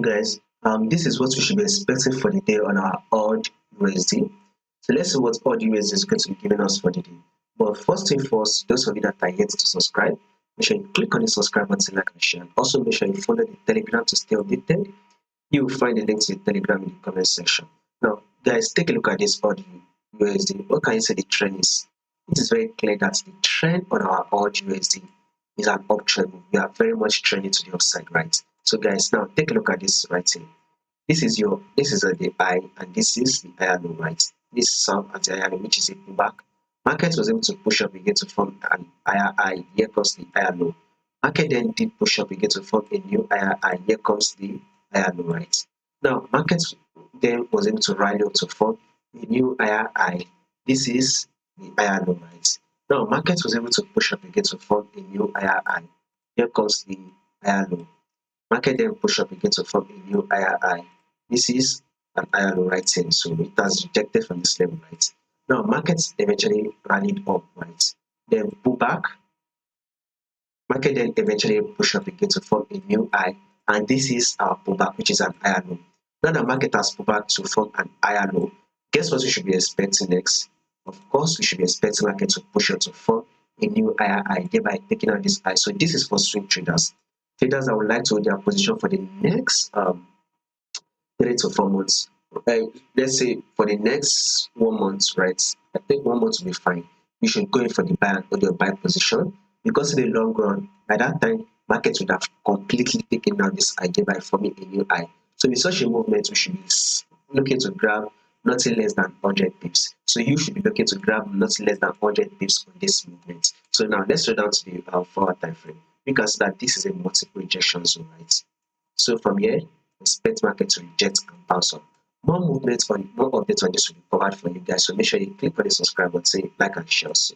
Guys, this is what we should be expecting for the day on our AUD USD. So let's see what AUD USD is going to be giving us for the day. But first thing first, those of you that are yet to subscribe, make sure you click on the subscribe button, like and share. Also, make sure you follow the Telegram to stay updated. You will find the link to the Telegram in the comment section. Now, guys, take a look at this AUD USD. What can you say the trend is? It is very clear that the trend on our AUD USD is an uptrend. We are very much trending to the upside, right? So guys, now take a look at this right here. This is the high and this is the higher low, right? This is some at the higher low, which is a pullback. Market was able to push up again to form an higher high. Here comes the higher low. Market then did push up again to form a new higher high. Here comes the higher low, right? Now market then was able to rally up to form a new higher high. This is the higher low, right? Now market was able to push up again to form a new higher high. Here comes the higher low. Market then push up again to form a new higher high. This is an higher low right here, so it has rejected from this level, right? Now markets eventually rallied up, right? Then pull back. Market then eventually push up again to form a new high, and this is our pullback, which is an higher low. Now the market has pulled back to form an higher low. Guess what we should be expecting next? Of course, we should be expecting market to push up to form a new higher high, thereby taking out this high. So this is for swing traders. Traders that would like to hold their position for the next 3 to 4 months. Let's say for the next 1 month, right? I think 1 month will be fine. You should go in for the buy or your buy position because in the long run, by that time, market would have completely taken out this idea by forming a new high. So with such a movement, we should be looking to grab nothing less than 100 pips. So you should be looking to grab nothing less than 100 pips on this movement. So now let's go down to the forward time frame. You can see that this is a multiple rejection zone, right? So from here, expect market to reject and bounce up. More updates on this will be covered for you guys. So make sure you click on the subscribe button, like and share also.